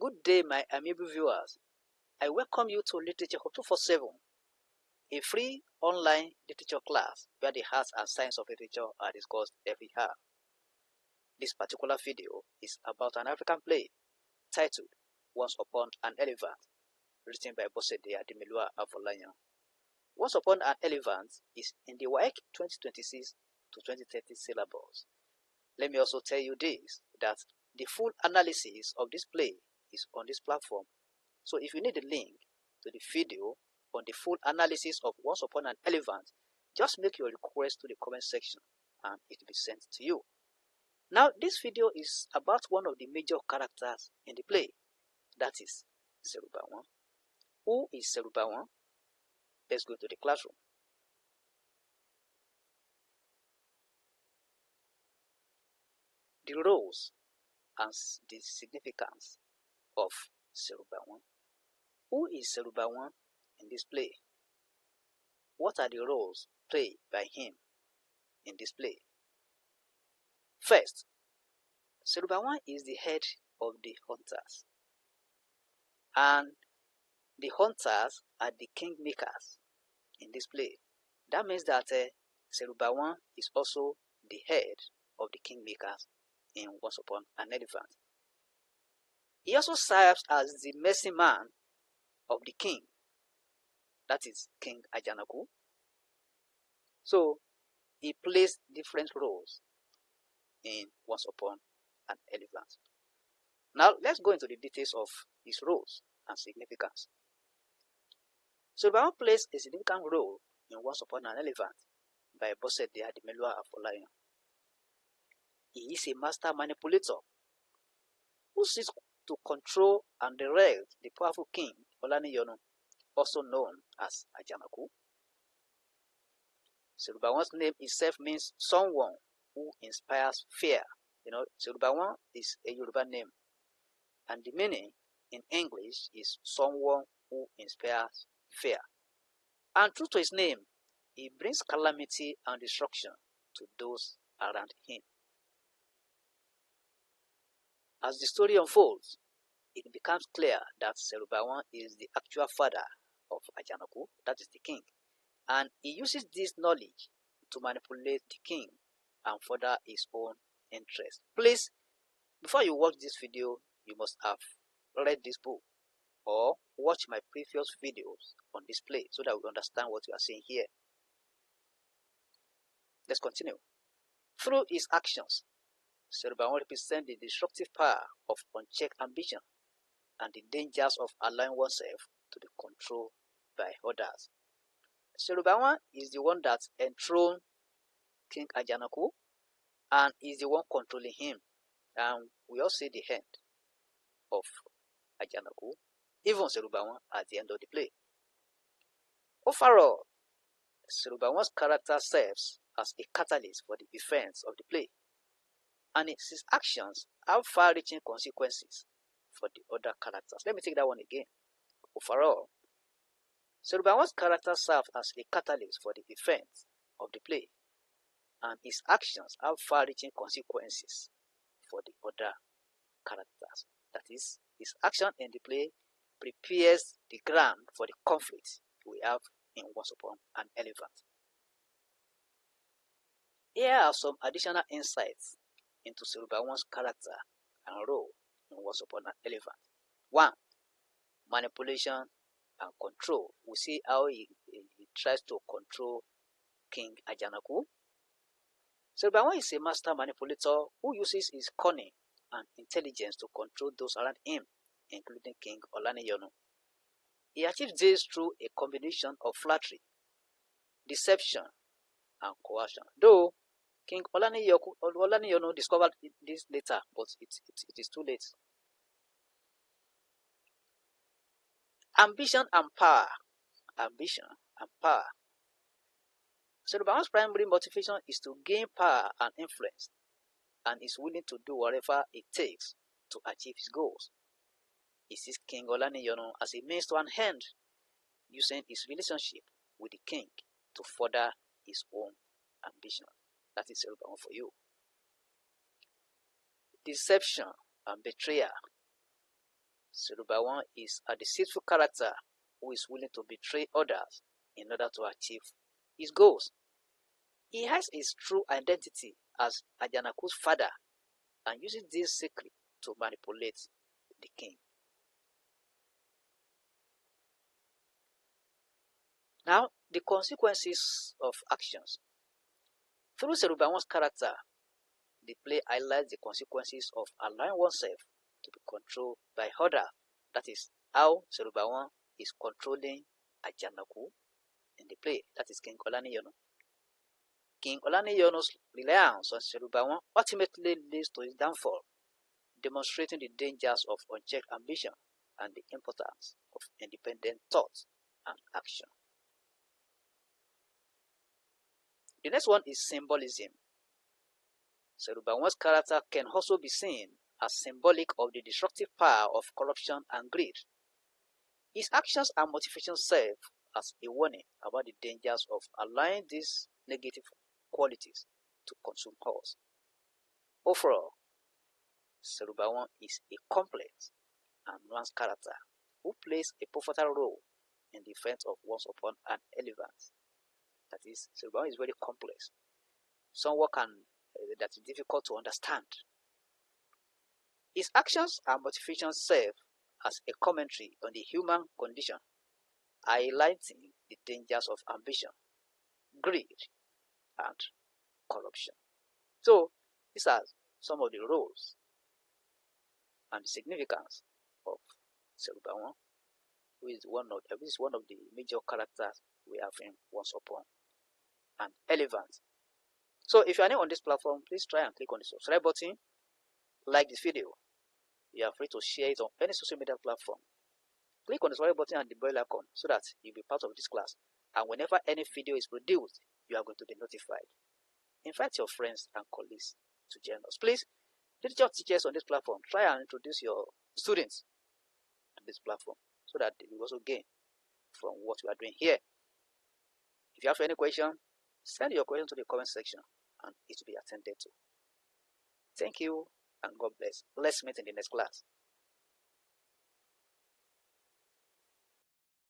Good day, my amiable viewers. I welcome you to Literature 247, a free online literature class where the arts and science of literature are discussed every hour. This particular video is about an African play titled Once Upon an Elephant, written by Bosede Ademilua-Afolayan. Once Upon an Elephant is in the WAEC 2026 to 2030 syllabus. Let me also tell you this, that the full analysis of this play is on this platform. So if you need a link to the video on the full analysis of Once Upon an Elephant, just make your request to the comment section and it will be sent to you. Now, this video is about one of the major characters in the play, that is Serubawon. Who is Serubawon? Let's go to the classroom. The roles and the significance of Serubawon. Who is Serubawon in this play? What are the roles played by him in this play? First, Serubawon is the head of the hunters, and the hunters are the kingmakers in this play. That means that Serubawon is also the head of the kingmakers in Once Upon an Elephant. He also serves as the medicine man of the king, that is King Ajanaku. So he plays different roles in Once Upon an Elephant. Now let's go into the details of his roles and significance. Serubawon plays a significant role in Once Upon an Elephant by Bosede Ademilua-Afolayan. He is a master manipulator who seeks to control and direct the powerful king Olaniyonu, also known as Ajanaku. Serubawon's name itself means someone who inspires fear. Serubawon is a Yoruba name, and the meaning in English is someone who inspires fear. And true to his name, he brings calamity and destruction to those around him. As the story unfolds, it becomes clear that Serubawon is the actual father of Ajanaku, that is the king, and he uses this knowledge to manipulate the king and further his own interest. Please, before you watch this video, you must have read this book or watch my previous videos on this play so that we understand what we are saying here. Let's continue. Through his actions, Serubawon represents the destructive power of unchecked ambition and the dangers of allowing oneself to be controlled by others. Serubawon is the one that enthroned King Ajanaku and is the one controlling him. And we all see the end of Ajanaku, even Serubawon, at the end of the play. Overall, Serubawon's character serves as a catalyst for the events of the play, and his actions have far-reaching consequences for the other characters. Let me take that one again. Overall, Serubawon's character serves as a catalyst for the events of the play, and his actions have far-reaching consequences for the other characters. That is, his action in the play prepares the ground for the conflict we have in Once Upon an Elephant. Here are some additional insights into Serubawon's character and role in Once Upon an Elephant. 1. Manipulation and control. We see how he tries to control King Ajanaku. Serubawon is a master manipulator who uses his cunning and intelligence to control those around him, including King Olaniyonu. He achieves this through a combination of flattery, deception, and coercion. Though King Olaniyonu discovered this later, but it is too late. Ambition and power. Ambition and power. Serubawon's primary motivation is to gain power and influence, and is willing to do whatever it takes to achieve his goals. He sees King Olaniyonu as a means to an end, using his relationship with the king to further his own ambition. That is Serubawon for you. Deception and betrayal. Serubawon is a deceitful character who is willing to betray others in order to achieve his goals. He hides his true identity as Ajanaku's father and uses this secret to manipulate the king. Now, the consequences of actions. Through Serubawon's character, the play highlights the consequences of allowing oneself to be controlled by others. That is how Serubawon is controlling Ajanaku in the play. That is King Olaniyono. King Olaniyono's reliance on Serubawon ultimately leads to his downfall, demonstrating the dangers of unchecked ambition and the importance of independent thought and action. The next one is symbolism. Serubawon's character can also be seen as symbolic of the destructive power of corruption and greed. His actions and motivations serve as a warning about the dangers of allowing these negative qualities to consume us. Overall, Serubawon is a complex and nuanced character who plays a pivotal role in the defense of once upon an elephant. That is, Serubawon is very complex. Someone that is difficult to understand. His actions and motivations serve as a commentary on the human condition, highlighting the dangers of ambition, greed, and corruption. So, these are some of the roles and the significance of Serubawon, who is one of the major characters we have in Once Upon an Elephant. So, if you are new on this platform, please try and click on the subscribe button, like this video. You are free to share it on any social media platform. Click on the subscribe button and the bell icon so that you'll be part of this class. And whenever any video is produced, you are going to be notified. Invite your friends and colleagues to join us. Please, literature teachers on this platform, try and introduce your students to this platform so that they will also gain from what we are doing here. If you have any question, send your question to the comment section and it will be attended to. Thank you and God bless. Let's meet in the next class.